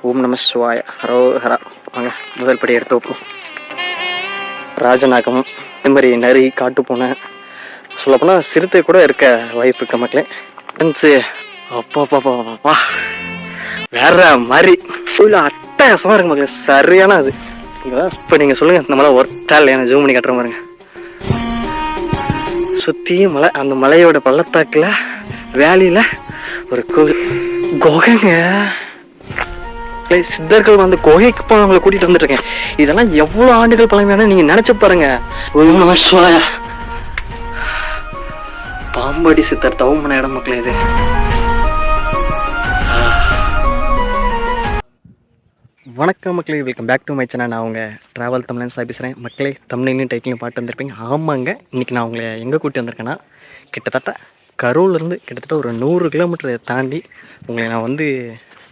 ஓம் நம சிவாய ஹரோஹரா. வாங்க முதல் படி எடுத்து வைப்போம். ராஜநாகம், இந்த மாதிரி நரி, காட்டு பூனை, சொல்லப்போனால் சிறுத்தை கூட இருக்க வாய்ப்பு இருக்க மக்களே. ஃப்ரெண்ட்ஸு அப்பா வேற மாதிரி அட்டகாசமாக இருக்கு மக்களே, சரியான அது. இப்போ நீங்கள் சொல்லுங்கள், இந்த மலை ஒர்த்தா இல்லையா? ஜூம் பண்ணி கட்டுற பாருங்க. சுற்றியும் மலை, அந்த மலையோட பள்ளத்தாக்கில் வேலியில் ஒரு கோவில், குகைங்க. சித்தர்கள் வந்து குகைக்கு போய் அவங்களை கூட்டிட்டு வந்துட்டு இருக்கேன். இதெல்லாம் எவ்வளவு ஆண்டுகள் பழமையான நீங்க நினைச்சு பாருங்க. பாம்படி சித்தர் தவம் பண்ண இடம் மக்களே இது. வணக்கம் மக்களே, welcome back to my channel. நான் அவங்க டிராவல் தமிழன் சாய் பேசுகிறேன் மக்களே. தமிழ்லையும் டைட்டிலையும் பாட்டு வந்திருப்பீங்க. ஆமாங்க, இன்றைக்கி நான் உங்களை எங்கே கூட்டி வந்திருக்கேன்னா, கிட்டத்தட்ட கரூர்லேருந்து கிட்டத்தட்ட ஒரு 100 கிலோமீட்டரை தாண்டி உங்களை நான் வந்து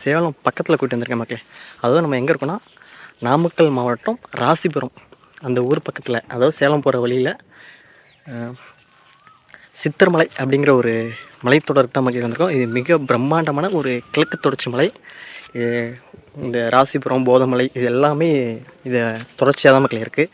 சேலம் பக்கத்தில் கூட்டி வந்திருக்கேன் மக்களே. அதுவும் நம்ம எங்கே இருக்கோன்னா, நாமக்கல் மாவட்டம் ராசிபுரம் அந்த ஊர் பக்கத்தில், அதாவது சேலம் போகிற வழியில் சித்தர்மலை அப்படிங்கிற ஒரு மலைத்தொடர் தான் மக்கள் வந்திருக்கோம். இது மிக பிரம்மாண்டமான ஒரு கிழக்கு தொடர்ச்சி மலை. இந்த ராசிபுரம், போதமலை இது எல்லாமே இதை தொடர்ச்சியாக தான் மக்கள் இருக்குது.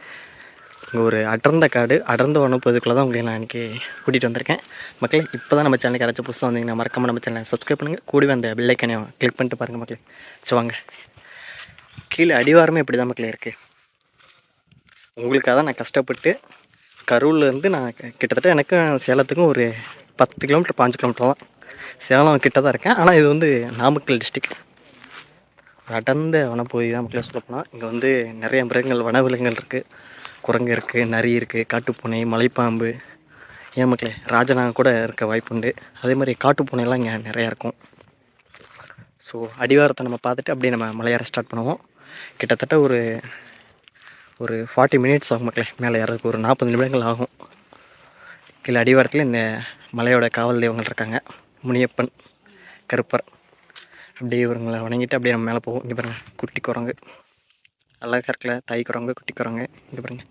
இங்கே ஒரு அடர்ந்த காடு, அடர்ந்த வனப்பகுதிக்குள்ளே தான் உங்களை நான் இன்றைக்கி கூட்டிகிட்டு வந்திருக்கேன் மக்களே. இப்போ தான் நம்ம சேனலுக்கு யாராச்சும் புதுசாக வந்தீங்கன்னா மறக்காமல் நம்ம சேனலை சப்ஸ்கிரைப் பண்ணுங்கள். கூடவே அந்த பெல் ஐக்கனையும் கிளிக் பண்ணிட்டு பாருங்கள் மக்களே. சரி வாங்க, கீழே அடிவாரமே இப்படி தான் மக்களே இருக்குது. உங்களுக்காக தான் நான் கஷ்டப்பட்டு கரூர்லேருந்து நான் கிட்டத்தட்ட எனக்கும் சேலத்துக்கும் ஒரு 10 கிலோமீட்டர் 5 கிலோமீட்டர் தான். சேலம் கிட்ட தான் இருக்கேன், ஆனால் இது வந்து நாமக்கல் டிஸ்ட்ரிக். அடர்ந்த வனப்பகுதி தான் மக்களே. சொல்லப்போனால் இங்கே வந்து நிறைய மிருகங்கள், வனவிலங்குகள் இருக்குது. குரங்கு இருக்குது, நரி இருக்குது, காட்டுப்பூனை, மலைப்பாம்பு, ஏன் மக்களே ராஜநாகம் கூட இருக்க வாய்ப்புண்டு. அதே மாதிரி காட்டுப்பூனைலாம் இங்கே நிறையா இருக்கும். ஸோ அடிவாரத்தை நம்ம பார்த்துட்டு அப்படியே நம்ம மலையேற ஸ்டார்ட் பண்ணுவோம். கிட்டத்தட்ட ஒரு 40 மினிட்ஸ் ஆகும் மக்களே. மேலே ஏறதுக்கு ஒரு 40 நிமிடங்கள் ஆகும். கீழே அடிவாரத்தில் இந்த மலையோட காவல் தெய்வங்கள் இருக்காங்க. முனியப்பன், கருப்பர். அப்படியே இவங்களை வணங்கிட்டு அப்படியே நம்ம மேலே போவோம். இங்கே பாருங்கள், குட்டி குரங்கு அழகாக இருக்கல, தாய் குரங்கு, குட்டி குரங்கு. இங்கே பாருங்கள்,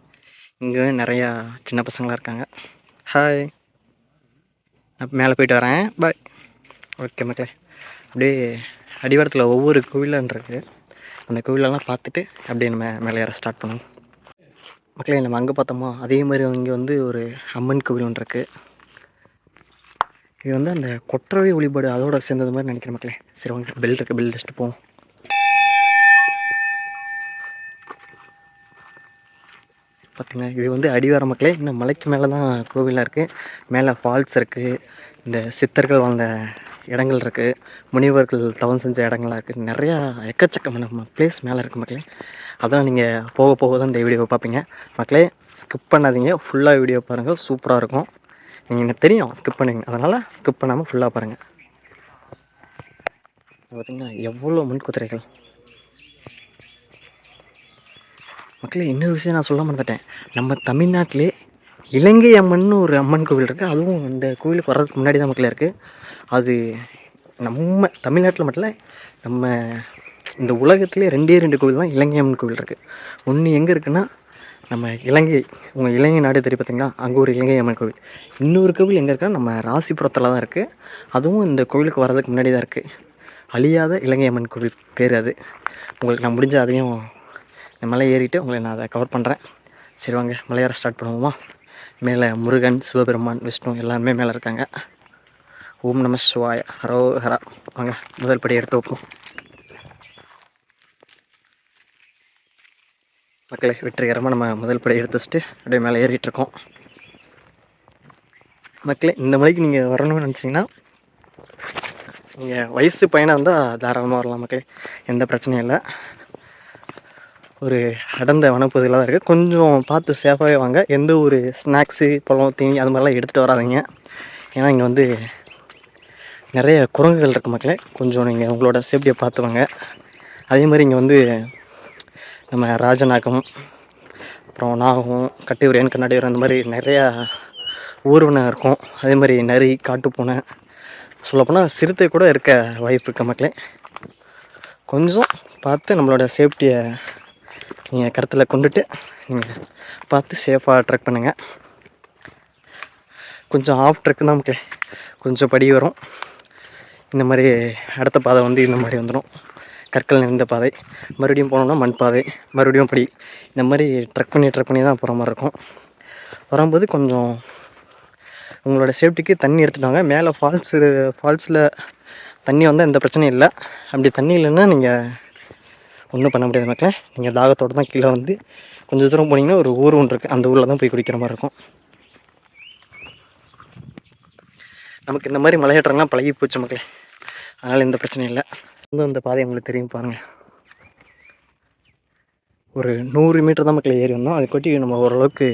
இங்கே நிறையா சின்ன பசங்களாம் இருக்காங்க. ஹாய், நான் மேலே போயிட்டு வரேன், பாய். ஓகே மக்களே, அப்படியே அடிவாரத்தில் ஒவ்வொரு கோவிலும் இருக்குது. அந்த கோவிலெல்லாம் பார்த்துட்டு அப்படியே நம்ம மேலே ஏற ஸ்டார்ட் பண்ணுவோம் மக்களே. நம்ம அங்கே பார்த்தோமா, அதே மாதிரி இங்கே வந்து ஒரு அம்மன் கோவில் ஒன்று இருக்குது. இது வந்து அந்த கொற்றவை வழிபாடு அதோட சேர்ந்தது மாதிரி நினைக்கிறேன் மக்களே. சரி வாங்க, பெல் இருக்குது, பெல் டஸ்ட்டு போவோம். பார்த்திங்கன்னா இது வந்து அடிவார மக்களே. இன்னும் மலைக்கு மேலே தான் கோவிலாக இருக்குது. மேலே ஃபால்ஸ் இருக்குது, இந்த சித்தர்கள் வாழ்ந்த இடங்கள் இருக்குது, முனிவர்கள் தவம் செஞ்ச இடங்கள்லாம் இருக்குது. நிறையா எக்கச்சக்கமான நம்ம பிளேஸ் மேலே இருக்குது மக்களே. அதான் நீங்கள் போக போக தான் இந்த வீடியோவை பார்ப்பீங்க மக்களே. ஸ்கிப் பண்ணாதீங்க, ஃபுல்லாக வீடியோ பாருங்கள், சூப்பராக இருக்கும். நீங்கள் எனக்கு தெரியும் ஸ்கிப் பண்ணுவீங்க, அதனால் ஸ்கிப் பண்ணாமல் ஃபுல்லாக பாருங்கள். பார்த்திங்கன்னா எவ்வளோ முன்குதிரைகள் மக்களே. இன்னொரு விஷயம் நான் சொல்ல மறந்துட்டேன். நம்ம தமிழ்நாட்டிலே இலங்கை அம்மன் ஒரு அம்மன் கோவில் இருக்குது. அதுவும் இந்த கோவிலுக்கு வர்றதுக்கு முன்னாடி தான் மக்களே இருக்குது. அது நம்ம தமிழ்நாட்டில் மட்டும் இல்லை, நம்ம இந்த உலகத்துலேயே 2 கோவில் தான் இலங்கை அம்மன் கோவில் இருக்குது. ஒன்று எங்கே இருக்குன்னா, நம்ம இலங்கை, உங்கள் இலங்கை நாடு தெரியும் பார்த்தீங்களா, அங்கே ஒரு இலங்கை அம்மன் கோவில். இன்னொரு கோவில் எங்கே இருக்குன்னா, நம்ம ராசிபுரத்தில் தான் இருக்குது. அதுவும் இந்த கோவிலுக்கு வர்றதுக்கு முன்னாடி தான் இருக்குது. அழியாத இலங்கை அம்மன் கோவில் பேர் அது. உங்களுக்கு நான் முடிஞ்ச அதையும் மலை ஏறிட்டு உங்களை நான் அதை கவர் பண்ணுறேன். சரி வாங்க, மலையேற ஸ்டார்ட் பண்ணுவோமா. மேலே முருகன், சிவபெருமான், விஷ்ணு எல்லாருமே மேலே இருக்காங்க. ஓம் நம சிவாய ஹரோஹரா. வாங்க முதல் படி எடுத்து வைப்போம் மக்களே. வெற்றிகரமாக நம்ம முதல் படி எடுத்து வச்சுட்டு அப்படியே மேலே ஏறிட்டுருக்கோம் மக்களே. இந்த மலைக்கு நீங்கள் வரணும்னு நினச்சிங்கன்னா, நீங்கள் வயசு பையனாக இருந்தால் தாராளமாக வரலாம் மக்களே, எந்த பிரச்சனையும் இல்லை. ஒரு அடர்ந்த வனப்பகுதியில் தான் இருக்குது. கொஞ்சம் பார்த்து சேஃபாகவே வாங்க. எந்த ஒரு ஸ்நாக்ஸு, பழம், தீனி அது மாதிரிலாம் எடுத்துகிட்டு வராதிங்க. ஏன்னா இங்கே வந்து நிறைய குரங்குகள் இருக்குது மக்களே. கொஞ்சம் நீங்கள் உங்களோட சேஃப்டியை பார்த்து வாங்க. அதே மாதிரி இங்கே வந்து நம்ம ராஜநாகம், அப்புறம் நாகம், கட்டியுரையன், கண்ணாடியுரை, அந்த மாதிரி நிறையா ஊர்வனம் இருக்கும். அதே மாதிரி நரி, காட்டுப்பூனை, சொல்லப்போனால் சிறுத்தை கூட இருக்க வாய்ப்பு இருக்க மக்களே. கொஞ்சம் பார்த்து நம்மளோட சேஃப்டியை நீங்கள் கருத்தில் கொண்டுட்டு நீங்கள் பார்த்து சேஃபாக ட்ரெக் பண்ணுங்கள். கொஞ்சம் ஆஃப் ட்ரெக் தான் மக்களே, கொஞ்சம் படி வரும். இந்த மாதிரி அடுத்த பாதை வந்து இந்த மாதிரி வந்துடும். கற்கள் நிறைந்த பாதை. மறுபடியும் போனோம்னா மண் பாதை. மறுபடியும் அப்படி இந்த மாதிரி ட்ரெக் பண்ணி தான் போகிற மாதிரி இருக்கும். வரும்போது கொஞ்சம் உங்களோட சேஃப்டிக்கு தண்ணி எடுத்துகிட்டு வாங்க. மேலே ஃபால்ஸில் தண்ணி வந்தால் எந்த பிரச்சனையும் இல்லை. அப்படி தண்ணி இல்லைன்னா நீங்கள் ஒன்றும் பண்ண முடியாது மக்களே. நீங்கள் தாகத்தோடு தான் கீழே வந்து கொஞ்சம் தூரம் போனீங்கன்னா ஒரு ஊர் ஒன்று இருக்குது, அந்த ஊரில் தான் போய் குடிக்கிற மாதிரி இருக்கும். நமக்கு இந்த மாதிரி மலையேற்றம்லாம் பழகி போச்சு மக்களே, அதனால் எந்த பிரச்சனையும் இல்லை. இந்த பாதை உங்களுக்கு தெரியும் பாருங்கள். ஒரு 100 மீட்டர் தான் மக்களே ஏறி வந்தோம். அதுக்கொட்டி நம்ம ஓரளவுக்கு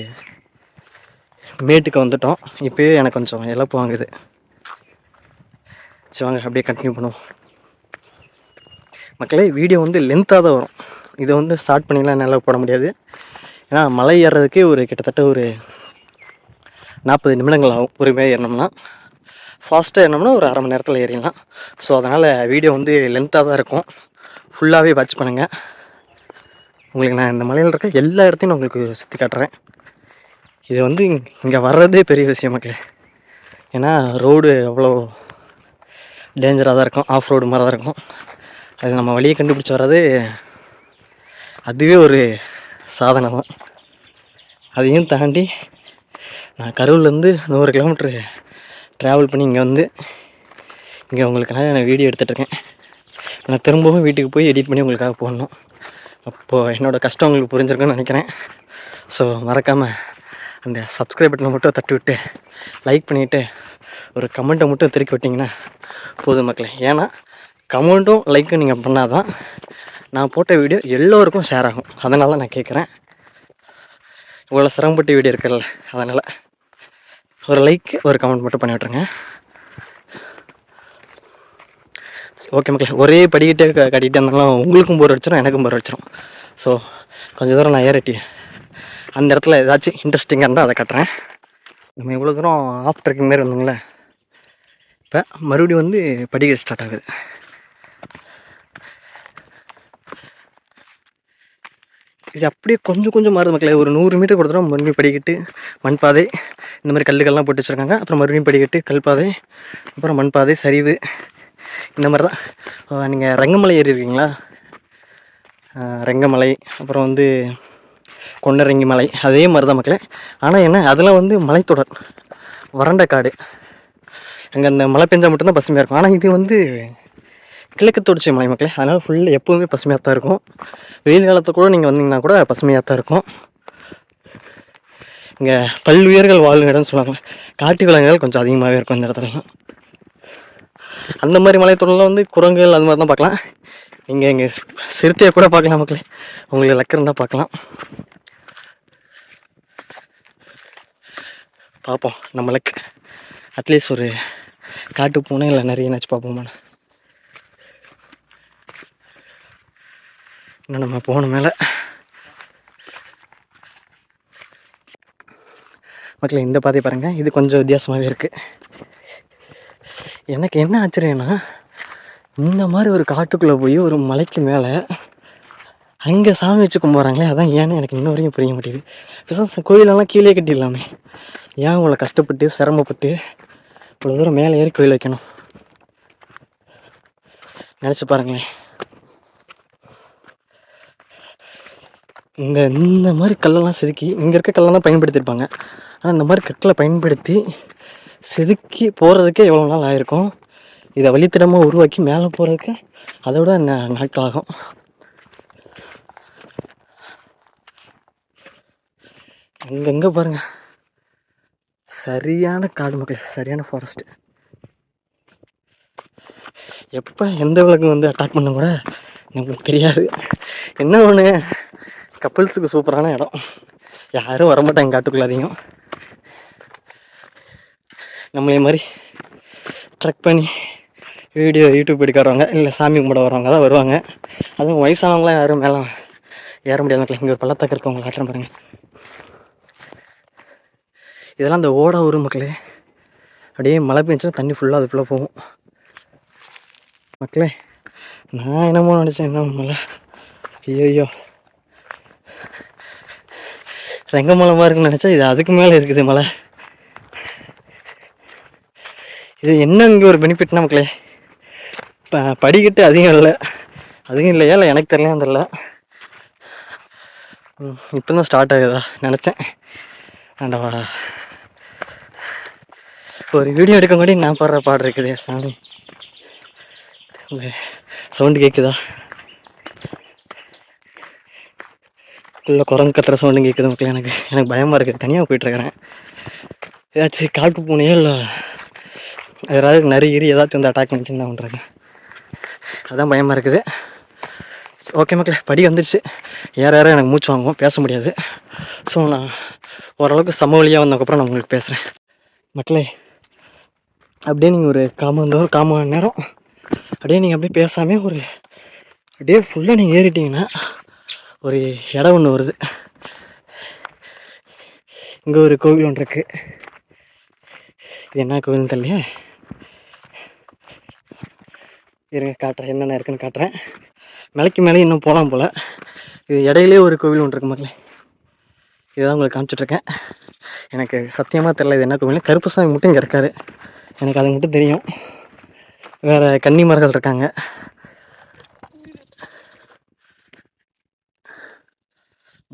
மேட்டுக்கு வந்துட்டோம். இப்போயே எனக்கு கொஞ்சம் இழப்பு வாங்குது. சரி வாங்க அப்படியே கண்டினியூ பண்ணுவோம் மக்களே. வீடியோ வந்து லென்த்தாக தான் வரும். இதை வந்து ஸ்டார்ட் பண்ணிக்கலாம் நல்லா போட முடியாது. ஏன்னா மலை ஏறுறதுக்கே கிட்டத்தட்ட ஒரு 40 நிமிடங்கள் ஆகும். பொறுமையாக ஏறினோம்னா, ஃபாஸ்ட்டாக ஏறினோம்னா ஒரு அரை மணி நேரத்தில் ஏறிடலாம். ஸோ அதனால் வீடியோ வந்து லென்த்தாக தான் இருக்கும். ஃபுல்லாகவே வாட்ச் பண்ணுங்கள். உங்களுக்கு நான் இந்த மலையில் இருக்க எல்லா இடத்தையும் நான் உங்களுக்கு சுற்றி காட்டுறேன். இது வந்து இங்கே வர்றதே பெரிய விஷயம் மக்களே. ஏன்னா ரோடு அவ்வளோ டேஞ்சராக தான் இருக்கும், ஆஃப் ரோடு மாதிரி தான் இருக்கும். அது நம்ம வழியை கண்டுபிடிச்சி வர்றது அதுவே ஒரு சாதனை தான். அதையும் தாண்டி நான் கரூர்லேருந்து 100 கிலோமீட்ரு ட்ராவல் பண்ணி இங்கே வந்து இங்கே உங்களுக்காக நான் வீடியோ எடுத்துகிட்ருக்கேன். நான் திரும்பவும் வீட்டுக்கு போய் எடிட் பண்ணி உங்களுக்காக போடணும். அப்போது என்னோடய கஷ்டம் உங்களுக்கு புரிஞ்சிருக்குன்னு நினைக்கிறேன். ஸோ மறக்காமல் அந்த சப்ஸ்கிரைப் பட்டனை மட்டும் தட்டி விட்டு லைக் பண்ணிவிட்டு ஒரு கமெண்ட்டை மட்டும் திருப்பி விட்டிங்கன்னா போதும் மக்களே. ஏன்னா கமெண்ட்டும் லைக்கும் நீங்கள் பண்ணால் தான் நான் போட்ட வீடியோ எல்லோருக்கும் ஷேர் ஆகும். அதனால நான் கேட்குறேன். இவ்வளோ சிரமப்பட்ட வீடியோ இருக்குல்ல, அதனால் ஒரு லைக் ஒரு கமெண்ட் மட்டும் பண்ணி விட்ருங்க. ஓகே மக்களே. ஒரே படிக்கிட்டே கட்டிகிட்டே இருந்தாலும் உங்களுக்கும் போர் அடிச்சிடும், எனக்கும் போர் அடிச்சிடும். ஸோ கொஞ்சம் தூரம் நான் ஏறிட்டி அந்த இடத்துல ஏதாச்சும் இன்ட்ரெஸ்டிங்காக இருந்தால் அதை கட்டுறேன். நம்ம இவ்வளோ தூரம் ஆஃப் ட்ரெக்கிங் மாரி வந்தோங்களே, இப்போ மறுபடியும் வந்து படிக்க ஸ்டார்ட் ஆகுது. இது அப்படியே கொஞ்சம் மாறுது மக்களே. ஒரு 100 மீட்டர் கொடுத்துரும் மறுபடியும் படிக்கட்டு, மண் பாதை, இந்த மாதிரி கல்லுகள்லாம் போட்டு வச்சுருக்காங்க. அப்புறம் மறுபடியும் படிக்கட்டு, கல் பாதை, அப்புறம் மண் பாதை, சரிவு, இந்த மாதிரி தான். நீங்கள் ரெங்கமலை ஏறி இருக்கீங்களா? ரெங்கமலை, அப்புறம் வந்து கொண்டரங்கி மலை, அதே மாதிரி தான் மக்களே. ஆனால் என்ன, அதெல்லாம் வந்து மலைத்தொடர், வறண்ட காடு. அங்கே அந்த மழை பெஞ்சால் மட்டும்தான் பசுமையாக இருக்கும். ஆனால் இது வந்து கிழக்கு தொடர்ச்சி மலை மக்களே. அதனால் ஃபுல்லாக எப்போதுமே பசுமையாக தான் இருக்கும். வெயில் காலத்தை கூட நீங்கள் வந்தீங்கன்னா கூட பசுமையாக தான் இருக்கும். இங்கே பல்லுயிர்கள் வாழும் இடம்னு சொல்லுவாங்க. காட்டு விலங்குகள் கொஞ்சம் அதிகமாகவே இருக்கும் இந்த இடத்துலலாம். அந்த மாதிரி மலைத்தொடரில் வந்து குரங்குகள் அது மாதிரி தான் பார்க்கலாம். நீங்கள் இங்கே சிறுத்தையை கூட பார்க்கலாம் மக்களே, உங்களுக்கு லக்கு இருந்தால் பார்க்கலாம். பார்ப்போம் நம்மளுக்கு அட்லீஸ்ட் ஒரு காட்டு பூனை இல்லை நிறைய என்னாச்சு பார்ப்போமா. இன்னும் நம்ம போன மேலே மக்களே இந்த பாதை பாருங்கள். இது கொஞ்சம் வித்தியாசமாகவே இருக்குது. எனக்கு என்ன ஆச்சரியம்னா, இந்த மாதிரி ஒரு காட்டுக்குள்ளே போய் ஒரு மலைக்கு மேலே அங்கே சாமி வச்சு கும்பிட்றாங்களே, அதான் ஏன்னு எனக்கு இன்ன வரைக்கும் புரிய மாட்டேங்குது. பிசாசு கோயிலெல்லாம் கீழே கட்டிடலாமே, ஏன் இவ்வளோ கஷ்டப்பட்டு சிரமப்பட்டு இவ்வளோ தூரம் மேலே ஏறி கோயில் வைக்கணும்? நினச்சி பாருங்களேன். இந்த மாதிரி கல்லெல்லாம் செதுக்கி, இங்கே இருக்க கல்லெல்லாம் பயன்படுத்தியிருப்பாங்க. ஆனால் இந்த மாதிரி கற்களை பயன்படுத்தி செதுக்கி போகிறதுக்கே எவ்வளோ நாள் ஆகிருக்கும். இதை வழித்தடமாக உருவாக்கி மேலே போகிறதுக்கு அதை விட நாட்கள் ஆகும். அங்கங்கே பாருங்கள், சரியான காடு மக்கள், சரியான ஃபாரஸ்ட்டு. எப்போ எந்த விலங்கு வந்து அட்டாக் பண்ண கூட எனக்கு தெரியாது. என்ன ஒன்று, கப்புள்ஸுக்கு சூப்பரான இடம். யாரும் வரமாட்டாங்க காட்டுக்குள்ள அதிகம். நம்மளே மாதிரி ட்ரெக் பண்ணி வீடியோ யூடியூப் எடுக்கிறவங்க இல்லை சாமி கும்பிட வரவங்க தான் வருவாங்க. அதுவும் வயசானவங்களாம் யாரும் மேலே ஏற முடியாத மக்கள். இங்கே ஒரு பள்ளத்தாக்கு இருக்கவங்க காட்டுறேன் பாருங்கள். இதெல்லாம் அந்த ஓட ஊர் மக்களே. அப்படியே மழை பெஞ்சுன்னா தண்ணி ஃபுல்லாக அதுக்குள்ளே போகும் மக்களே. நான் என்னமோ நினச்சேன், என்ன மலை, ஐயோ ரெங்கமலை மாதிரி இருக்குன்னு நினச்சா இது அதுக்கு மேலே இருக்குது மலை. இது என்ன இங்கே ஒரு பெனிஃபிட்னா மக்களே, படிக்கட்டு அதிகம் இல்லை, அதுவும் இல்லையா, இல்லை எனக்கு தெரியலையான்னு தெரில. இப்போ தான் ஸ்டார்ட் ஆகுதா நினச்சேன். ஆண்டவா, ஒரு வீடியோ எடுக்க கூட நான் பாடுற பாடு இருக்குது சாமி. சவுண்டு கேட்குதா? இல்லை குரங்கு கத்துற சவுண்டு கேட்குது மக்கள். எனக்கு பயமாக இருக்குது. தனியாக போயிட்டுருக்கிறேன். ஏதாச்சும் காட்டு பூனையோ இல்லை ஏதாவது நரிகிரி ஏதாச்சும் வந்து அட்டாக் பண்ணிச்சுன்னு தான் பண்ணுறேன். அதான் பயமாக இருக்குது. ஓகே மக்களே, படி வந்துடுச்சு. யாரும் எனக்கு மூச்சு வாங்குவோம், பேச முடியாது. ஸோ நான் ஓரளவுக்கு சமவெளியாக வந்ததுக்கப்புறம் நான் உங்களுக்கு பேசுகிறேன் மக்களே. அப்படியே நீங்கள் ஒரு கால் மணி நேரம் அப்படியே நீங்கள் அப்படியே பேசாமல் ஒரு அப்படியே ஃபுல்லாக நீங்கள் ஏறிட்டிங்கன்னா ஒரு இடம் ஒன்று வருது. இங்கே ஒரு கோவில் ஒன்று இருக்குது. இது என்ன கோவில்னு தெரியலையே, இருங்க காட்டுறேன், என்னென்ன இருக்குன்னு காட்டுறேன். மலைக்கு மேலே இன்னும் போகலாம் போல். இது இடையிலே ஒரு கோவில் ஒன்று இருக்கு மக்களே. இதுதான் உங்களுக்கு காமிச்சிட்ருக்கேன். எனக்கு சத்தியமாக தெரியல இது என்ன கோவில். கருப்புசாமி மட்டும் இங்கே இருக்காரு, எனக்கு அது மட்டும் தெரியும். வேறு கன்னிமார்கள் இருக்காங்க.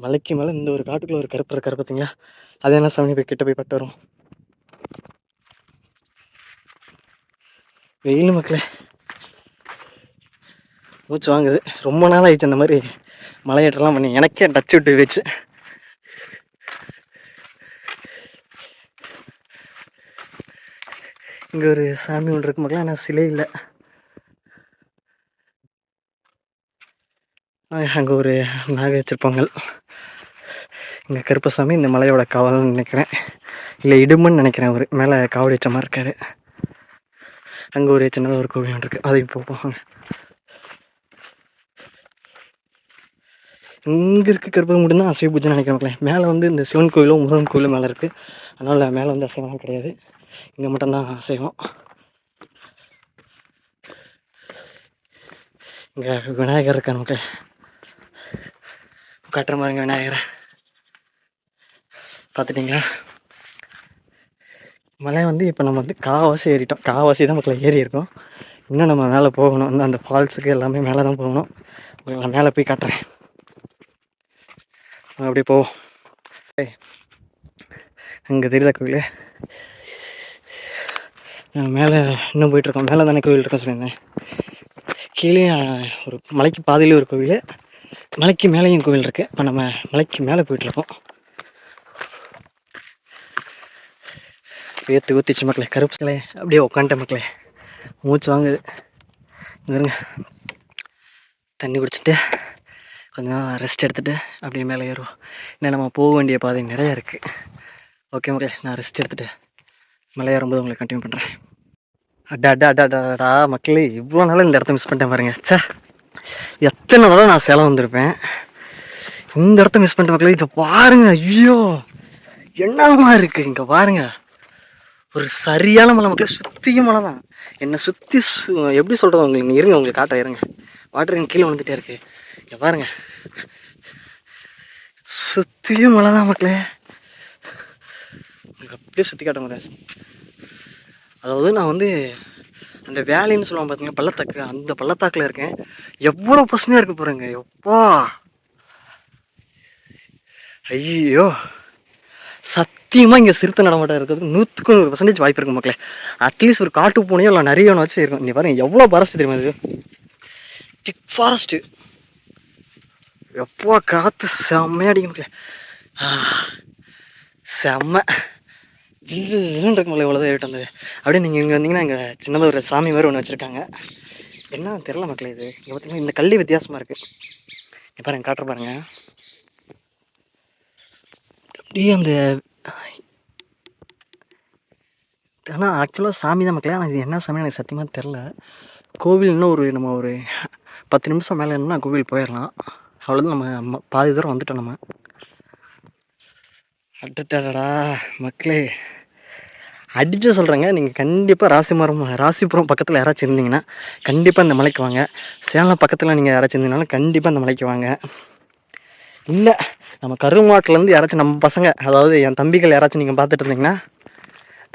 மலைக்கு மேலே இந்த ஒரு காட்டுக்குள்ளே ஒரு கருப்பு இருக்காரு பார்த்தீங்களா? அது என்ன சாமி போய் கிட்ட போய் பட்டு வரும். வெயில் மக்களே, மூச்சு வாங்குது. ரொம்ப நாள் ஆயிடுச்சு அந்த மாதிரி மலையேற்றலாம் பண்ணி. எனக்கே டச் விட்டு போயிடுச்சு. இங்கே ஒரு சாமி ஒன்று இருக்கு மக்களே, ஆனால் சிலை இல்லை. அங்கே ஒரு நாக வச்சிருப்பாங்க. இங்கே கருப்பசாமி இந்த மலையோட காவல்னு நினைக்கிறேன், இல்லை இடுமன்னு நினைக்கிறேன். அவர் மேலே காவடி வச்ச மாதிரி இருக்காரு. அங்கே ஒரு சின்னதாக ஒரு கோவில் ஒன்று இருக்குது, அது இப்போ போவாங்க. இங்கே இருக்க கருப்பை மட்டும்தான் அசைவ பூஜைன்னு நினைக்கிறேன். மேலே வந்து இந்த சிவன் கோயிலும் முருகன் கோயிலும் மேலே இருக்குது. அதனால் மேலே வந்து அசைவம் கிடையாது, இங்கே மட்டும்தான் அசைவம். இங்கே விநாயகர் இருக்கார் மக்கள், காட்டுற மாதிரிங்க விநாயகரை பார்த்துட்டிங்களா? மலை வந்து இப்போ நம்ம வந்து காவாசி ஏறிட்டோம். காவாசி தான் மக்களை ஏறி இருக்கோம். இன்னும் நம்ம மேலே போகணும். வந்து அந்த ஃபால்ஸுக்கு எல்லாமே மேலே தான் போகணும். நான் மேலே போய் காட்டுறேன், அப்படியே போவோம். அங்கே தெரியுதா கோவில்? மேலே இன்னும் போயிட்டுருக்கோம். மேலே தானே கோவில் இருக்கோம் சொல்லியிருந்தேன். கீழே ஒரு மலைக்கு பாதையிலே ஒரு கோவில், மலைக்கு மேலேயும் கோவில் இருக்குது. இப்போ நம்ம மலைக்கு மேலே போயிட்டுருக்கோம். ஏற்று ஊற்றிச்சு மக்களே. கருப்பு சிலை அப்படியே உட்காந்துட்டேன் மக்களே, மூச்சு வாங்குது. இருங்க, தண்ணி குடிச்சிட்டு கொஞ்சம் ரெஸ்ட் எடுத்துகிட்டு அப்படியே மேலே ஏறுவோம். இன்னும் நம்ம போக வேண்டிய பாதை நிறையா இருக்குது. ஓகே மக்களே, நான் ரெஸ்ட் எடுத்துகிட்டு மலை ஏறும்போது உங்களை கண்டினியூ பண்ணுறேன். அடாடாடாடாடா மக்களே, இவ்வளோ நாள் இந்த இடத்த மிஸ் பண்ணிட்டேன் பாருங்க. சே, எத்தனை நாளாக நான் சேலம் வந்திருப்பேன், இந்த இடத்த மிஸ் பண்ணிட்டேன் மக்களே. இதை பாருங்க, ஐயோ என்னமா இருக்குது இங்கே பாருங்க. ஒரு சரியான மலை மக்களே, சுற்றியும் மலை தான். என்னை சுற்றி எப்படி சொல்கிறது உங்களுக்கு, இருங்க உங்களுக்கு காட்ட இருங்க. வாட்டர் கீழே வந்துகிட்டே இருக்கு, இங்கே பாருங்க. சுற்றியும் மலை தான் மக்களே. உங்களுக்கு அப்படியே சுற்றி காட்ட முடியாது. அதாவது நான் வந்து அந்த வேலைன்னு சொல்லுவாங்க பார்த்தீங்கன்னா பள்ளத்தாக்கு, அந்த பள்ளத்தாக்கில் இருக்கேன். எவ்வளோ பசுமையாக இருக்கு பாருங்க. எப்பா ஐயோ, சத்தியமாக இங்கே சிறுத்தை நடமாட்டம் இருக்கிறதுக்கு 100% வாய்ப்பு இருக்கு மக்களே. அட்லீஸ்ட் ஒரு காட்டு பூனையோ இல்லை நிறைய ஒன்று வச்சு இருக்கும். இங்கே பாருங்க எவ்வளோ ஃபாரஸ்ட் தெரியுமா, இது திக் ஃபாரஸ்ட்டு. எப்போ காற்று செம்மையாக அடிக்க மக்களே, செம்ம ஜில்லுன்னு இருக்கு மக்களே. இவ்வளோதான் ஏறிட்டு வந்தது. அப்படியே நீங்கள் இங்கே வந்தீங்கன்னா இங்கே சின்னதாக ஒரு சாமி மாதிரி ஒன்று வச்சுருக்காங்க. என்ன தெரில மக்களே, இது இங்கே பார்த்தீங்கன்னா இந்த கல்வி வித்தியாசமாக இருக்குது. இங்கே பாருங்க, காட்டுற பாருங்க. அப்படியே அந்த ஆனால் ஆக்சுவலாக சாமி தான் மக்களே. ஆனால் இது என்ன சாமி எனக்கு சத்தியமாக தெரில. கோவில் இன்னும் நம்ம ஒரு 10 நிமிஷம் மேலே இருந்தால் கோவில் போயிடலாம். அவ்வளோதான், நம்ம பாதி தூரம் வந்துட்டோம் நம்ம. அடடடா மக்களே, அடிச்சு சொல்கிறேங்க. நீங்கள் கண்டிப்பாக ராசிபுரம் பக்கத்தில் யாராச்சும் இருந்தீங்கன்னா கண்டிப்பாக இந்த மலைக்கு வாங்க. சேலம் பக்கத்தில் நீங்கள் யாராச்சும் இருந்தீங்கனாலும் கண்டிப்பாக இந்த மலைக்கு வாங்க. இல்லை நம்ம கருமாட்டிலேருந்து யாராச்சும் நம்ம பசங்க, அதாவது என் தம்பிகள் யாராச்சும் நீங்கள் பார்த்துட்டு இருந்தீங்கன்னா,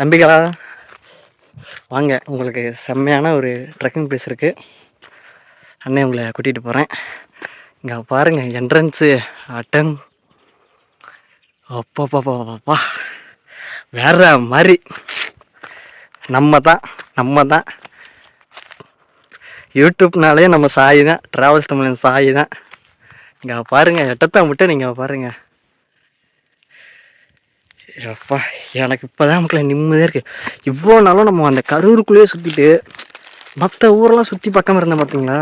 தம்பிகளா வாங்க, உங்களுக்கு செம்மையான ஒரு ட்ரெக்கிங் பிளேஸ் இருக்குது. அண்ணே உங்களை கூட்டிகிட்டு போகிறேன். இங்கே பாருங்கள் என்ட்ரன்ஸு அட்டன் அப்பா வேற மாதிரி. நம்ம தான் யூடியூப்னாலே நம்ம சாய் தான், ட்ராவல்ஸ் தமிழன் சாய் தான். இங்கே பாருங்கள் எட்டத்தான் விட்டு நீங்கள் பாருங்கள். அப்பா எனக்கு இப்போ தான் மக்களே நிம்மதியாக இருக்குது. இவ்வளோ நாளும் நம்ம அந்த கரூருக்குள்ளேயே சுற்றிட்டு மற்ற ஊரெல்லாம் சுற்றி பக்கம் இருந்தேன் பார்த்தீங்களா.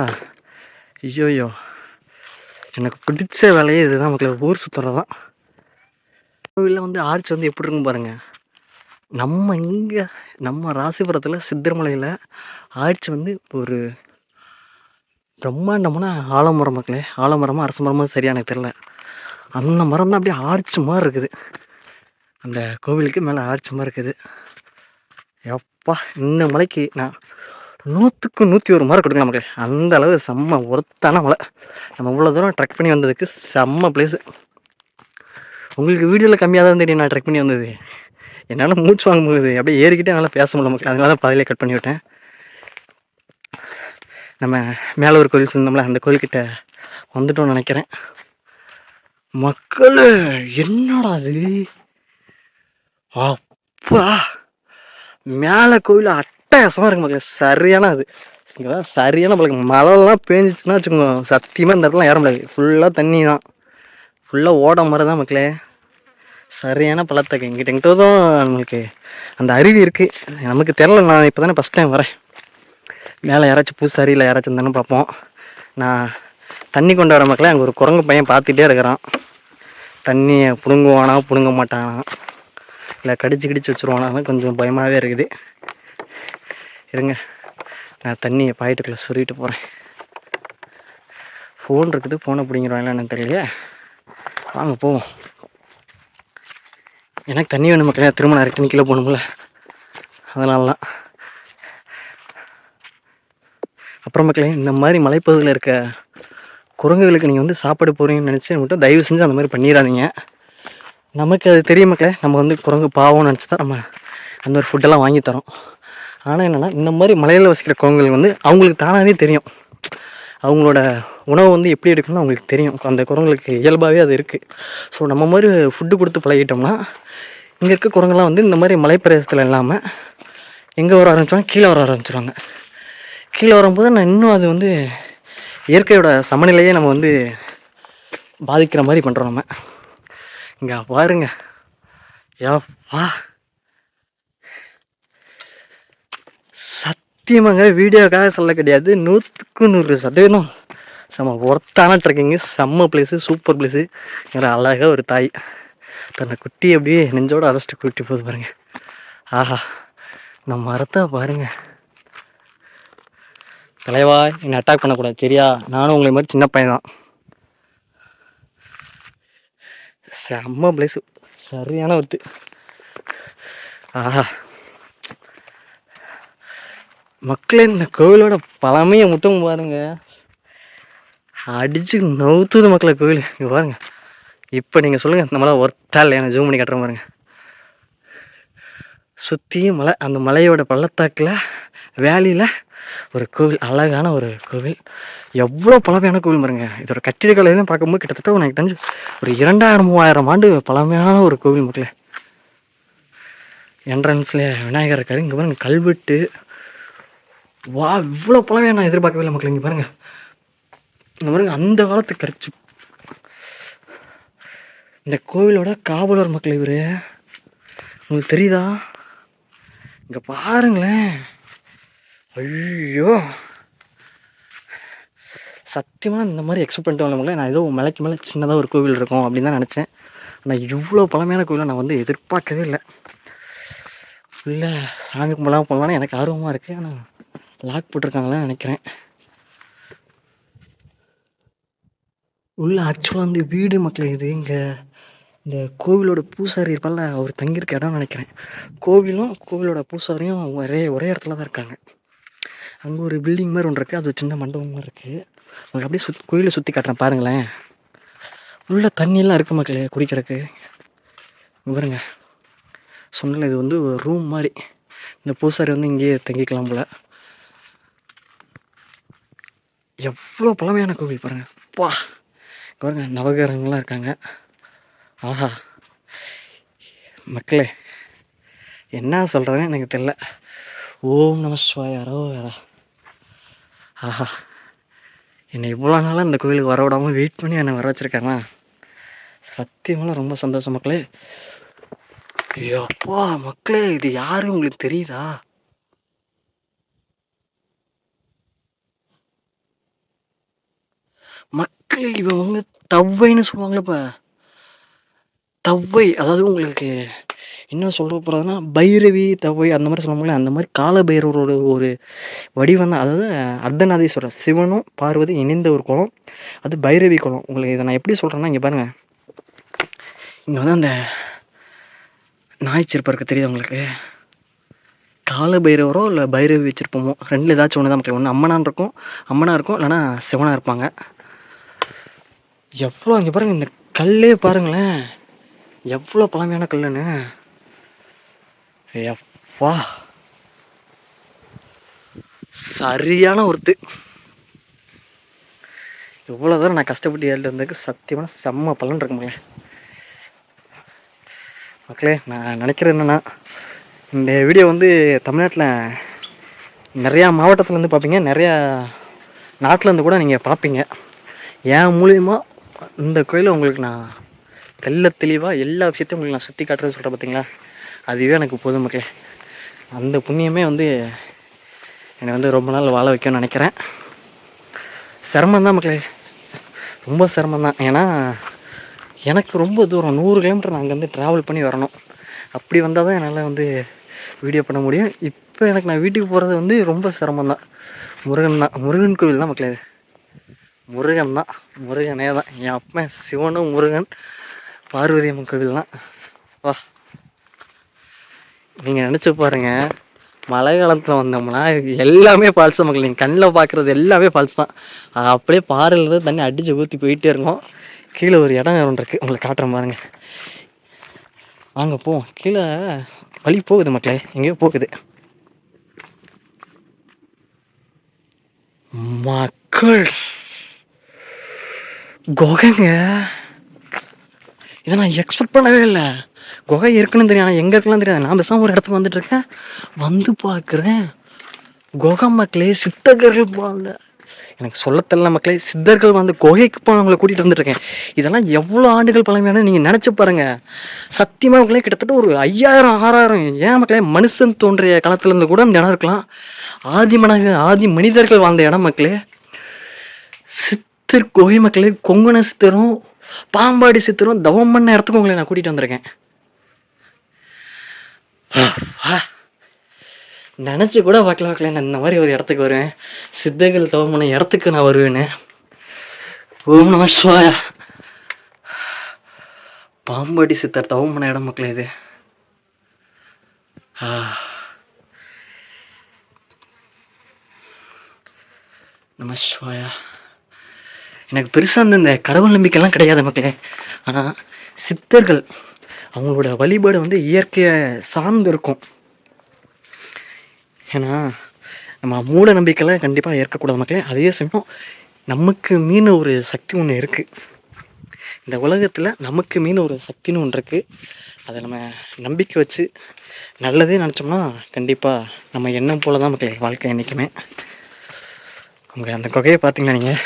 ஐயோயோ எனக்கு பிடிச்ச வேலையே இதுதான் மக்களே, ஊர் சுற்றுறது தான். கோவிலில் வந்து ஆர்ச் வந்து எப்படி இருக்குன்னு பாருங்கள். நம்ம இங்கே நம்ம ராசிபுரத்தில் சித்தர்மலையில் ஆர்ச் வந்து ஒரு பிரம்மாண்டமான ஆலமரம் மக்களே. ஆலமரமாக அரச மரமாக சரியா எனக்கு தெரில. அந்த மரம் தான் அப்படியே ஆர்ச் மாதிரி இருக்குது. அந்த கோவிலுக்கு மேலே ஆர்ச் மாதிரி இருக்குது. எப்பா இந்த மலைக்கு நான் 100க்கு 101 மார்க் கொடுக்கலாம் மக்களே. அந்த அளவு செம்ம ஒருத்தான மலை. நம்ம இவ்வளோ தூரம் ட்ரெக் பண்ணி வந்ததுக்கு செம்ம பிளேஸு. உங்களுக்கு வீடியோவில் கம்மியாக தான் தெரியும் நான் ட்ரெக் பண்ணி வந்தது. என்னால் மூச்சு வாங்க முடியுது, அப்படியே ஏறிக்கிட்டே என்னால் பேச முடியல மக்கள். அதனால தான் பாதியிலே கட் பண்ணி விட்டேன். நம்ம மேலே ஒரு கோயில் சொல்லியிருந்தோம்ல, அந்த கோயில்கிட்ட வந்துட்டோம்னு நினைக்கிறேன். மக்கள் என்னடா அது, அப்பா மேலே கோயில் அட்டகாசமாக இருக்கு மக்கள். சரியான அது இங்கெல்லாம் சரியான பழக்கம். மழைலாம் பேஞ்சிச்சுன்னா வச்சுக்கோங்க, சத்தியமாக இந்த இடத்துலாம் ஏற முடியாது. ஃபுல்லாக தண்ணி தான், ஃபுல்லாக ஓட மாதிரி தான் மக்களே. சரியான பள்ளத்தாக்கு. எங்கிட்ட தான் நம்மளுக்கு அந்த அருவி இருக்குது. நமக்கு தெரில, நான் இப்போ தானே ஃபஸ்ட் டைம் வரேன். மேலே யாராச்சும் பூசாரி இல்லை யாராச்சும் இருந்தானு பார்ப்போம். நான் தண்ணி கொண்டு வர மக்களே, அங்கே ஒரு குரங்கு பையன் பார்த்துட்டே இருக்கிறான். தண்ணியை பிடுங்குவானா பிடுங்க மாட்டானா, இல்லை கடிச்சு வச்சுருவானா, கொஞ்சம் பயமாகவே இருக்குது. இருங்க நான் தண்ணியை பாக்கெட்டுக்குள்ளே சொருகிட்டு போகிறேன். ஃபோன் இருக்குது, ஃபோனை பிடிங்கிறவாங்களா என்னன்னு தெரியலையே. வாங்க போவோம். எனக்கு தண்ணி வேணும் மக்களே, திரும்ப நான் ரிட்டன் கீழே போகணும்ல, அதனால தான். அப்புறம் மக்களே, இந்த மாதிரி மலைப்பகுதியில் இருக்க குரங்குகளுக்கு நீங்கள் வந்து சாப்பாடு போகிறீங்கன்னு நினச்சி மட்டும் தயவு செஞ்சு அந்த மாதிரி பண்ணிடாதீங்க. நமக்கு அது தெரியும் மக்களே, நம்ம வந்து குரங்கு பாவம்னு நினச்சி தான் நம்ம அந்த மாதிரி ஃபுட்டெல்லாம் வாங்கி தரோம். ஆனால் என்னென்னா, இந்த மாதிரி மலையில் வசிக்கிற குரங்குகள் வந்து அவங்களுக்கு தானாகவே தெரியும் அவங்களோட உணவு வந்து எப்படி எடுக்கணும்னு அவங்களுக்கு தெரியும். அந்த குரங்குகளுக்கு இயல்பாகவே அது இருக்குது. ஸோ நம்ம மாதிரி ஃபுட்டு கொடுத்து பழகிட்டோம்னா இங்கே இருக்க குரங்கெல்லாம் வந்து இந்த மாதிரி மலைப்பிரதேசத்தில் இல்லாமல் எங்கே வர ஆரம்பிச்சுவாங்க, கீழே வர ஆரம்பிச்சிடுவாங்க. கீழே வரும்போது நான் இன்னும் அது வந்து இயற்கையோட சமநிலையே நம்ம வந்து பாதிக்கிற மாதிரி பண்ணுறோம் நம்ம. இங்கே பாருங்க, யா சத்தியமாங்க வீடியோக்காக சொல்ல கிடையாது, 100க்கு 100% செம்ம ஒர்த்தான ட்ரெக்கிங்கு, செம்ம பிளேஸு, சூப்பர் பிளேஸு. எங்களை அழகாக ஒரு தாய் தன்னை குட்டி அப்படியே நெஞ்சோட அழைச்சிட்டு கூட்டி போகுது பாருங்க. ஆஹா நம்ம மரத்தை பாருங்க. தலைவா என்னை அட்டாக் பண்ணக்கூடாது சரியா, நானும் உங்களை மாதிரி சின்ன பையன் தான். செம்ம பிளேஸு, சரியான ஒருத்து. ஆஹா மக்களே, இந்த கோவிலோட பழமையை மட்டும் பாருங்க, அடிச்சு நவுத்துது மக்களை கோவில். இங்கே பாருங்க, இப்போ நீங்கள் சொல்லுங்கள் நம்மளால் ஒர்த்தா இல்லை, எனக்கு ஜூம் பண்ணி கட்டுற பாருங்க. சுற்றியும் மலை, அந்த மலையோட பள்ளத்தாக்கில் வேலியில் ஒரு கோவில், அழகான ஒரு கோவில். எவ்வளோ பழமையான கோவில் பாருங்க. இதோட கட்டிடக்கலையெல்லாம் பார்க்கும்போது கிட்டத்தட்ட எனக்கு தெரிஞ்சு ஒரு 2000-3000 ஆண்டு பழமையான ஒரு கோவில் மக்களே. என்ட்ரன்ஸில் விநாயகர் இருக்காரு. இங்கே பாருங்க கல்வெட்டு, வா இவ்வளோ பழமையான நான் எதிர்பார்க்கவே இல்லை மக்கள். இங்கே பாருங்க, இங்கே பாருங்க அந்த காலத்து கரைச்சி. இந்த கோவிலோட காவலர் மக்கள் இவர், உங்களுக்கு தெரியுதா? இங்கே பாருங்களேன், ஐயோ சத்தியமாக இந்த மாதிரி எக்ஸ்பெக்ட் பண்ணிட்டு வரல. நான் ஏதோ மலைக்கு மேலே சின்னதாக ஒரு கோவில் இருக்கும் அப்படின்னு தான் நினச்சேன். ஆனால் இவ்வளோ பழமையான கோவிலை நான் வந்து எதிர்பார்க்கவே இல்லை. ஃபுல்லாக சாமி கும்பலாம் போகலான்னு எனக்கு ஆர்வமாக இருக்குது. ஆனால் லாக் போட்டிருக்காங்களான்னு நினைக்கிறேன். உள்ள ஆக்சுவலாக வந்து வீடு மக்கள் இது. இங்கே இந்த கோவிலோட பூசாரி இருப்பால, அவர் தங்கியிருக்க இடம்னு நினைக்கிறேன். கோவிலும் கோவிலோட பூசாரியும் ஒரே இடத்துல தான் இருக்காங்க. அங்கே ஒரு பில்டிங் மாதிரி ஒன்று இருக்குது, அது ஒரு சின்ன மண்டபம் மாதிரி இருக்குது. உங்களுக்கு அப்படியே கோயிலை சுற்றி காட்டுறேன் பாருங்களேன். உள்ள தண்ணியெல்லாம் இருக்குது மக்களே குடிக்கிறதுக்கு. பாருங்க, சொன்னல இது வந்து ஒரு ரூம் மாதிரி. இந்த பூசாரி வந்து இங்கேயே தங்கிக்கலாம் போல். எவ்வளோ பழமையான கோவில் பாருங்க. அப்பா! பாருங்க நவகிரகங்கள்லாம் இருக்காங்க. ஆஹா! மக்களே என்ன சொல்கிறேன்னு எனக்கு தெரியல. ஓம் நம சிவாய அரோகரா. ஆஹா! என்னை இவ்வளோ நாளாக இந்த கோவிலுக்கு வர விடாமல் வெயிட் பண்ணி என்னை வர வச்சுருக்காங்க. சத்தியமாக ரொம்ப சந்தோஷம் மக்களே. அப்பா மக்களே, இது யாரு உங்களுக்கு தெரியுதா? மக்களே இவன் வந்து தவ்வைன்னு சொல்லுவாங்களே. இப்போ தவ்வை, அதாவது உங்களுக்கு என்ன சொல்ல போகிறதுனா பைரவி தவ்வை அந்த மாதிரி சொல்லுவாங்களே, அந்த மாதிரி கால பைரவரோட ஒரு வடிவம் தான். அதாவது அர்த்தநாதீஸ்வரர் சிவனும் பார்வதி இணைந்த ஒரு குளம், அது பைரவி குளம். உங்களுக்கு இதை நான் எப்படி சொல்கிறேன்னா, இங்கே பாருங்கள், இங்கே வந்து அந்த நாய்ச்சிருப்பா இருக்குது தெரியுது உங்களுக்கு? கால பைரவரோ இல்லை பைரவி வச்சுருப்போமோ, ரெண்டில் ஏதாச்சும் ஒன்று தான் மக்கள். ஒன்று அம்மனான் இருக்கும், அம்மனாக இருக்கும், இல்லைனா சிவனாக இருப்பாங்க. எவ்வளோ இங்கே பாருங்கள், இந்த கல்லே பாருங்களேன் எவ்வளோ பழமையான கல்லுன்னு. எப்பா சரியான ஒருத்து. இவ்வளோ தூரம் நான் கஷ்டப்பட்டு ஏறிட்டு வந்ததுக்கு சத்தியமான செம்ம பலன் இருக்குங்க மக்களே. நான் நினைக்கிறேன் என்னென்னா, இந்த வீடியோ வந்து தமிழ்நாட்டில் நிறையா மாவட்டத்துலேருந்து பார்ப்பீங்க, நிறையா நாட்டிலேருந்து கூட நீங்கள் பார்ப்பீங்க. என் மூலிமா இந்த கோயிலை உங்களுக்கு நான் தெளிவாக எல்லா விஷயத்தையும் உங்களுக்கு நான் சுற்றி காட்டுறது சொல்கிறேன் பார்த்தீங்களா, அதுவே எனக்கு போதும் மக்களே. அந்த புண்ணியமே வந்து என்னை வந்து ரொம்ப நாள் வாழ வைக்கணும்னு நினைக்கிறேன். சிரமந்தான் மக்களே, ரொம்ப சிரமந்தான். ஏன்னா எனக்கு ரொம்ப தூரம் 100 கிலோமீட்டர் நான் அங்கேருந்து ட்ராவல் பண்ணி வரணும். அப்படி வந்தால் தான் என்னால் வந்து வீடியோ பண்ண முடியும். இப்போ எனக்கு நான் வீட்டுக்கு போகிறது வந்து ரொம்ப சிரமந்தான். முருகன் கோவில் தான் மக்களே. முருகன் தான், முருகனே தான். என் அப்பன் சிவனும் முருகன், பார்வதி அம்மன் கோவில் தான். வா, நீங்கள் நினச்சி பாருங்கள், மழை காலத்தில் வந்தோம்னா எல்லாமே ஃபால்ஸ் தான் மக்கள். நீங்கள் கண்ணில் பார்க்குறது எல்லாமே ஃபால்ஸ் தான். அப்படியே பாறையிலேருந்து தண்ணி அடித்து ஊற்றி போயிட்டே இருக்கும். கீழே ஒரு இடம் ஒன்று இருக்குது, உங்களுக்கு காட்டுறேன் பாருங்கள். வாங்க போவோம். கீழே வழி போகுது மக்களே, எங்கேயோ போகுது மக்கள். குகைங்க, இதை நான் எக்ஸ்பெக்ட் பண்ணவே இல்லை. குகை இருக்குன்னு தெரியும், ஆனால் எங்கே இருக்குன்னு தெரியாது. நான் பேசாமல் ஒரு இடத்துக்கு வந்துட்டு இருக்கேன், வந்து பார்க்குறேன் குகை மக்களே. சித்தர்கள் போவாங்க, எனக்கு சொல்ல தெரியல மக்களே. சித்தர்கள் வந்து குகைக்கு போனவங்களை கூட்டிகிட்டு வந்துட்டுருக்கேன். இதெல்லாம் எவ்வளோ ஆண்டுகள் பழமையான நீங்கள் நினச்சி பாருங்கள். சத்தியமாக மக்களே, கிட்டத்தட்ட ஒரு 5000 6000 ஏன் மக்களே, மனுஷன் தோன்றிய காலத்துலேருந்து கூட இந்த இடம் இருக்கலாம். ஆதி மனிதர்கள் வாழ்ந்த இடம் மக்களே. சித்தர் குகை மக்களே. கொங்குண சித்தரும் பாம்பாடி சித்தரும் தவம் பண்ண இடத்துக்கு உங்களை நான் கூட்டிகிட்டு வந்திருக்கேன். நினச்சி கூட பார்க்கல நான் இந்த மாதிரி ஒரு இடத்துக்கு வருவேன். சித்தர்கள் தவம் பண்ண இடத்துக்கு நான் வருவேன்னு. ஓம் நம சிவாய. பாம்பாடி சித்தர் தவம் பண்ண இடம் மக்களே இது. நம சிவாயா. எனக்கு பெருசாக வந்து இந்த கடவுள் நம்பிக்கைலாம் கிடையாது மக்களே. ஆனால் சித்தர்கள் அவங்களோட வழிபாடு வந்து இயற்கையை சார்ந்து இருக்கும். ஏன்னா நம்ம மூட நம்பிக்கைலாம் கண்டிப்பாக ஏற்கக்கூடாது மக்களே. அதே சமயம் நமக்கு மீன் ஒரு சக்தி ஒன்று இருக்குது. இந்த உலகத்தில் நமக்கு மீன் ஒரு சக்தின்னு ஒன்று இருக்குது. அதை நம்ம நம்பிக்கை வச்சு நல்லதே நினச்சோம்னா கண்டிப்பாக நம்ம எண்ணம் போல தான் மக்களே வாழ்க்கை என்றைக்குமே. உங்கள் அந்த குகையை பார்த்தீங்கன்னா நீங்கள்,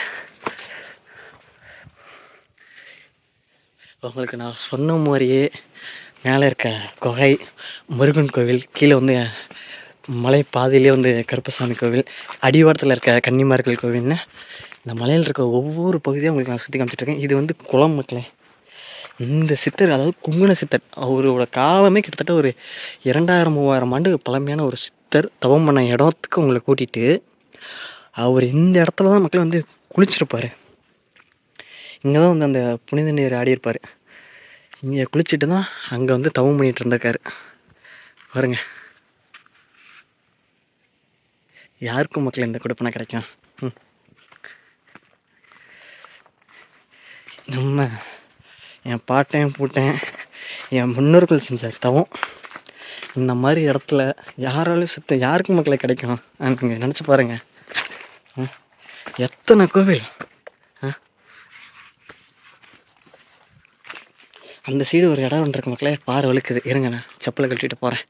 உங்களுக்கு நான் சொன்ன மாதிரியே மேலே இருக்க குகை முருகன் கோவில், கீழே வந்து மலை பாதையிலே வந்து கருப்பசாமி கோவில், அடிவாரத்தில் இருக்க கன்னிமார்கள் கோவில்னு இந்த மலையில் இருக்க ஒவ்வொரு பகுதியும் உங்களுக்கு நான் சுற்றி காமிச்சிட்ருக்கேன். இது வந்து குளம் மக்களே. இந்த சித்தர், அதாவது குங்குண சித்தர், அவரோட காலமே கிட்டத்தட்ட ஒரு 2000-3000 ஆண்டு பழமையான ஒரு சித்தர் தவம் பண்ண இடத்துக்கு உங்களை கூட்டிகிட்டு அவர் இந்த இடத்துல தான் மக்கள் வந்து குளிச்சிருப்பார். இங்கே தான் வந்து அந்த புனித நீர் ஆடி இருப்பார். இங்கே குளிச்சுட்டு தான் அங்கே வந்து தவம் பண்ணிகிட்டு இருந்திருக்காரு பாருங்க. யாருக்கும் மக்கள் இந்த கொடுப்பனை கிடைக்கும். நம்ம என் பாட்டன் பூட்டன் என் முன்னோர்கள் செஞ்சார் தவம். இந்த மாதிரி இடத்துல யாராலும் யாருக்கும் மக்களை கிடைக்கும். நீங்கள் நினச்சி பாருங்கள். எத்தனை கோவில். அந்த சைடு ஒரு இடம் ஒன்று இருக்கு மக்களே, பாறை வழுக்குது. இருங்க நான் செப்பலை கழட்டிட்டு போகிறேன்.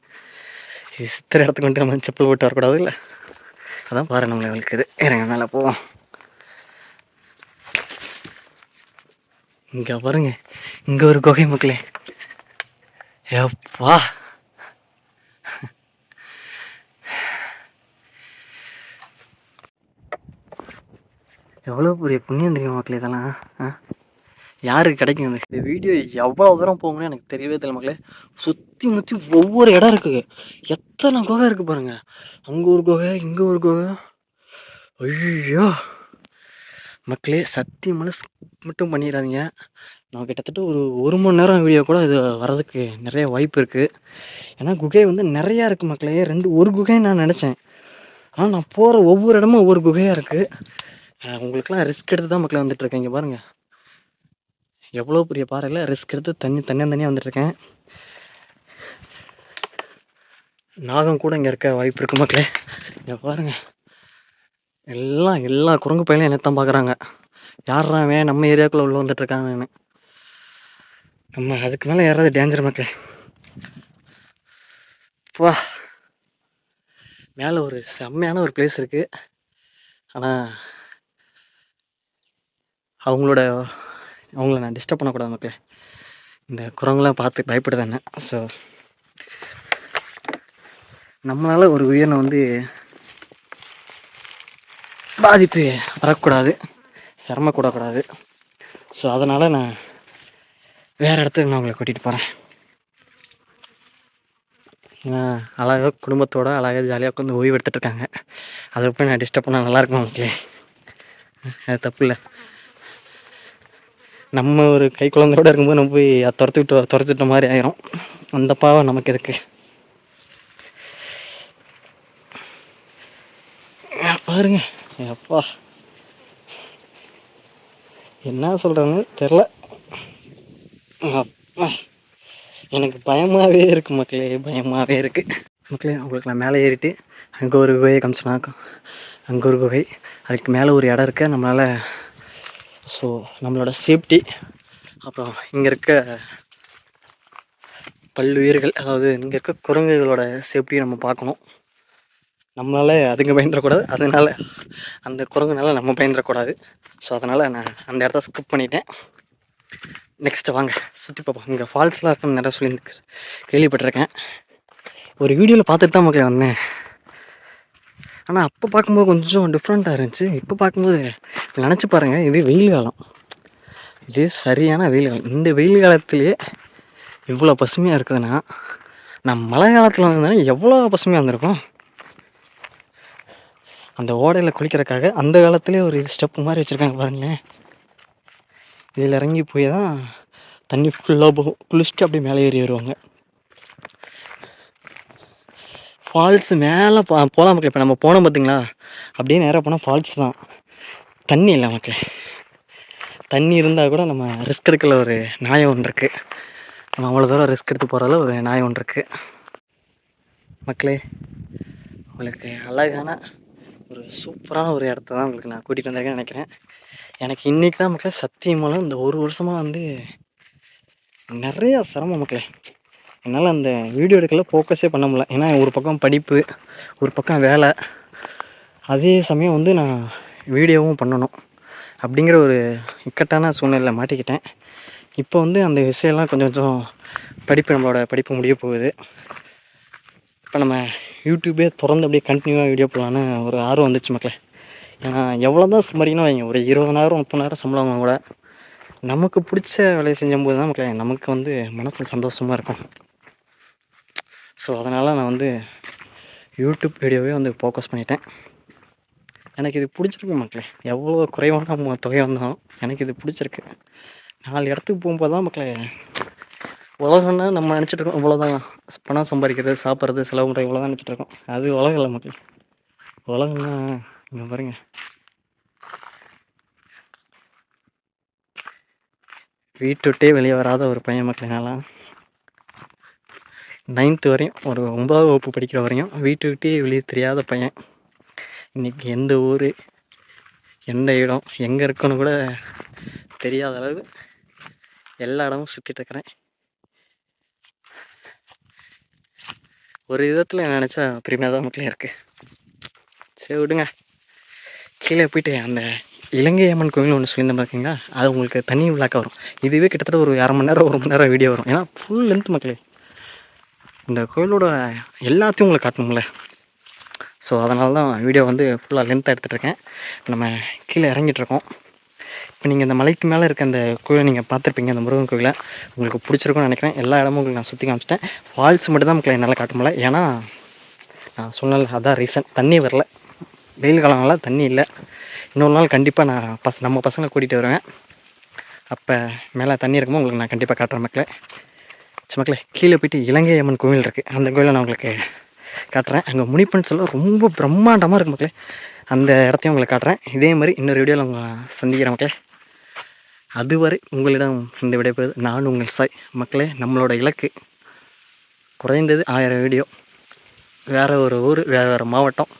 இது சித்திர இடத்துக்கு வந்துட்டு நம்ம செப்பல் போட்டு வரக்கூடாது இல்லை, அதான் பாறை நம்மளை வழுக்குது. இருங்க மேலே போவோம். இங்கே பாருங்க, இங்கே ஒரு குகை மக்களே. எப்பா எவ்வளோ பெரிய புண்ணியம் தெரியும் மக்களே இதெல்லாம். யாருக்கு கிடைக்கும் இந்த வீடியோ எவ்வளோ தூரம் போகணும்னு எனக்கு தெரியவே தெரியல மக்களே. சுற்றி முற்றி ஒவ்வொரு இடம் இருக்குது. எத்தனை குகை இருக்குது பாருங்கள். அங்கே ஒரு குகை, இங்கே ஒரு குகை. ஐயோ மக்களே, சத்தியமான மட்டும் பண்ணிடாதீங்க. நான் கிட்டத்தட்ட ஒரு மணி நேரம் வீடியோ கூட இது வர்றதுக்கு நிறைய வாய்ப்பு இருக்குது. ஏன்னா குகை வந்து நிறையா இருக்குது மக்களே. ஒரு குகைன்னு நான் நினச்சேன். ஆனால் நான் போகிற ஒவ்வொரு இடமும் ஒவ்வொரு குகையாக இருக்குது. உங்களுக்கெல்லாம் ரிஸ்க் எடுத்து தான் மக்களே வந்துட்டுருக்கேன். இங்கே பாருங்கள் எவ்வளோ பெரிய பாறையில் ரிஸ்க் எடுத்து தனியாக வந்துட்டுருக்கேன். நாகம் கூட இங்கே இருக்க வாய்ப்பு இருக்குது மக்களே. இங்கே பாருங்கள், எல்லா குரங்கு பையனும் என்னத்தான் பார்க்குறாங்க. யாரா அவன் நம்ம ஏரியாவுக்குள்ளே உள்ள வந்துட்டுருக்காங்கன்னு. நம்ம அதுக்கு மேலே ஏறாது டேஞ்சர் மக்களே. வா, மேலே ஒரு செம்மையான ஒரு பிளேஸ் இருக்குது. ஆனால் அவங்கள நான் டிஸ்டர்ப் பண்ணக்கூடாது மக்களே. இந்த குரங்கெலாம் பார்த்து பயப்படுதானே. ஸோ நம்மளால் ஒரு உயிரினை வந்து பாதிப்பு வரக்கூடாது, சிரமக்கூடக்கூடாது. ஸோ அதனால் நான் வேறு இடத்துக்கு நான் உங்களை கூட்டிகிட்டு போகிறேன். அழகாக குடும்பத்தோடு அழகாக ஜாலியாக உட்காந்து ஓய்வு எடுத்துகிட்டு இருக்காங்க. அதை போய் நான் டிஸ்டர்ப் பண்ணால் நல்லாயிருக்கும் மக்களே. அது தப்பு இல்லை. நம்ம ஒரு கை குழந்தையோடு இருக்கும்போது நம்ம போய் துரத்துக்கிட்ட மாதிரி ஆயிரும். அந்த பாவம் நமக்கு எதுக்கு. பாருங்க அப்பா, என்ன சொல்கிறேன்னு தெரில. எனக்கு பயமாகவே இருக்குது மக்களே, பயமாகவே இருக்குது மக்களே. உங்களுக்கு நான் மேலே ஏறிட்டு அங்கே ஒரு குகையை காமிச்சோன்னா, அங்கே ஒரு குகை, அதுக்கு மேலே ஒரு இடம் இருக்குது நம்மளால். ஸோ நம்மளோட சேஃப்டி, அப்புறம் இங்கே இருக்க பல்லுயிர்கள், அதாவது இங்கே இருக்க குரங்குகளோட சேஃப்டியை நம்ம பார்க்கணும். நம்மளால் அதுங்க பயந்துடக்கூடாது, அதனால் அந்த குரங்குனால நம்ம பயந்துடக்கூடாது. ஸோ அதனால் நான் அந்த இடத்த ஸ்கிப் பண்ணிட்டேன். நெக்ஸ்ட்டு வாங்க சுற்றி பார்ப்போம். இங்கே ஃபால்ஸ்லாம் இருக்குன்னு நிறையா சொல்லி கேள்விப்பட்டிருக்கேன். ஒரு வீடியோவில் பார்த்துட்டு தான் மக்களே வந்தேன். ஆனால் அப்போ பார்க்கும்போது கொஞ்சம் டிஃப்ரெண்ட்டாக இருந்துச்சு. இப்போ பார்க்கும்போது நினச்சி பாருங்கள், இது வெயில் காலம், இது சரியான வெயில் காலம். இந்த வெயில் காலத்துலேயே இவ்வளோ பசுமையாக இருக்குதுன்னா, நான் மழை காலத்தில் வந்ததுனால எவ்வளோ பசுமையாக இருந்திருக்கும். அந்த ஓடையில் குளிக்கிறதுக்காக அந்த காலத்துலேயே ஒரு ஸ்டெப்பு மாதிரி வச்சுருக்காங்க பாருங்களேன். இதில் இறங்கி போய் தான் தண்ணி ஃபுல்லாக போகும். குளிச்சுட்டு அப்படியே மேலே ஏறி வருவாங்க. ஃபால்ஸு மேலே போகலாம் மக்கள். இப்போ நம்ம போனோம் பார்த்திங்களா, அப்படியே நேராக போனால் ஃபால்ஸ் தான். தண்ணி இல்லை மக்கள். தண்ணி இருந்தால் கூட நம்ம ரிஸ்க் எடுக்கல. ஒரு நியாயம் ஒன்று இருக்குது. நம்ம அவ்வளோ தூரம் ரிஸ்க் எடுத்து போகிறதுல ஒரு நியாயம் ஒன்று இருக்குது மக்களே. உங்களுக்கு அழகான ஒரு சூப்பரான ஒரு இடத்த தான் உங்களுக்கு நான் கூட்டிகிட்டு வந்திருக்கேன்னு நினைக்கிறேன். எனக்கு இன்றைக்கி தான் மக்களே சத்தியமாக இந்த ஒரு வருஷமாக வந்து நிறையா சிரமம் மக்களே. என்னால் அந்த வீடியோ எடுக்கல ஃபோக்கஸே பண்ண முடியல. ஏன்னா ஒரு பக்கம் படிப்பு, ஒரு பக்கம் வேலை, அதே சமயம் வந்து நான் வீடியோவும் பண்ணணும் அப்படிங்கிற ஒரு இக்கட்டான சூழ்நிலையில் மாட்டிக்கிட்டேன். இப்போ வந்து அந்த விஷயம்லாம் கொஞ்சம் கொஞ்சம் நம்மளோட படிப்பு முடிய போகுது. இப்போ நம்ம யூடியூபே திறந்து அப்படியே கண்டினியூவாக வீடியோ போடலான்னு ஒரு ஆர்வம் வந்துச்சு மக்களே. ஏன்னா எவ்வளோ தான் சம்பாதிக்கணும் வைங்க, ஒரு 20,000 30,000 சம்பளம் கூட நமக்கு பிடிச்ச வேலையை செஞ்சும்போது தான் மக்களே நமக்கு வந்து மனசு சந்தோஷமாக இருக்கும். ஸோ அதனால் நான் வந்து யூடியூப் வீடியோவே வந்து ஃபோக்கஸ் பண்ணிட்டேன். எனக்கு இது பிடிச்சிருக்கு மக்களே. எவ்வளோ குறைவான தொகை வந்தாலும் எனக்கு இது பிடிச்சிருக்கு. 4 இடத்துக்கு போகும்போது தான் மக்களே, உலகம்னா நம்ம நினச்சிட்டு இருக்கோம் இவ்வளோதான், பணம் சம்பாதிக்கிறது, சாப்பிட்றது, செலவு பண்ணுறது, இவ்வளோ தான் நினச்சிட்டு இருக்கோம். அது உலகம் இல்லை மக்களே. உலகம்னா இங்கே பாருங்கள், வீட்டுவிட்டே வெளியே வராத ஒரு பையன் மக்களினாலாம் 9th வரையும், ஒரு 9ஆவது வகுப்பு படிக்கிற வரையும் வீட்டுக்கிட்டே வெளியே தெரியாத பையன். இன்றைக்கி எந்த ஊர், எந்த இடம் எங்கே இருக்குன்னு கூட தெரியாத அளவு எல்லா இடமும் சுற்றிட்டு இருக்கிறேன். ஒரு விதத்தில் நினச்சா பெருமையாக தான் மக்களே இருக்குது. சரி விடுங்க. கீழே போயிட்டு அந்த இலங்கை அம்மன் கோவில் ஒன்று சொல்லியிருந்தேன் பார்த்தீங்களா, அது உங்களுக்கு தனி விழாக்க வரும். இதுவே கிட்டத்தட்ட ஒரு 1/2 மணி நேரம் 1 மணி நேரம் வீடியோ வரும். ஏன்னா ஃபுல் லென்த் மக்களே. இந்த கோயிலோட எல்லாத்தையும் உங்களுக்கு காட்டணும்ல. ஸோ அதனால தான் வீடியோ வந்து ஃபுல்லாக லென்த்தாக எடுத்துகிட்டு இருக்கேன். நம்ம கீழே இறங்கிட்டுருக்கோம். இப்போ நீங்கள் இந்த மலைக்கு மேலே இருக்க அந்த கோயிலை நீங்கள் பார்த்துருப்பீங்க, அந்த முருகன் கோயிலை. உங்களுக்கு பிடிச்சிருக்கும்னு நினைக்கிறேன். எல்லா இடமும் உங்களுக்கு நான் சுற்றி காமிச்சிட்டேன். ஃபால்ஸ் மட்டும் தான் மக்களே என்னால் காட்ட முடியல. ஏன்னா நான் சொன்னல, அதான் ரீசன். தண்ணி வரல, வெயில் காலங்களால தண்ணி இல்லை. இன்னொரு நாள் கண்டிப்பாக நான் நம்ம பசங்களை கூட்டிகிட்டு வருவேன். அப்போ மேலே தண்ணி இருக்கும்போது உங்களுக்கு நான் கண்டிப்பாக காட்டுறேன் மக்களே. சரி மக்களே, கீழே போயிட்டு இலங்கை அம்மன் கோவில் இருக்குது, அந்த கோயிலை நான் உங்களுக்கு காட்டுறேன். அங்கே முனிப்பன் சொல்ல ரொம்ப பிரம்மாண்டமாக இருக்குது மக்களே. அந்த இடத்தையும் உங்களுக்கு காட்டுறேன். இதே மாதிரி இன்னொரு வீடியோவில் உங்களை சந்திக்கிறேன் மக்களே. அதுவரை உங்களிடம் இந்த விடைபெறுவது நான் உங்கள் சாய். மக்களே, நம்மளோட இலக்கு குறைந்தது 1000 வீடியோ, வேறு ஒரு ஊர், வேறு மாவட்டம்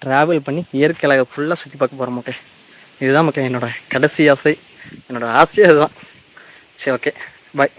ட்ராவல் பண்ணி இயற்கை அழகை ஃபுல்லாக சுற்றி பார்க்க போகிறோம் மக்களே. இதுதான் மக்களே என்னோடய கடைசி ஆசை, என்னோடய ஆசையே அதுதான். சரி, ஓகே, பாய்.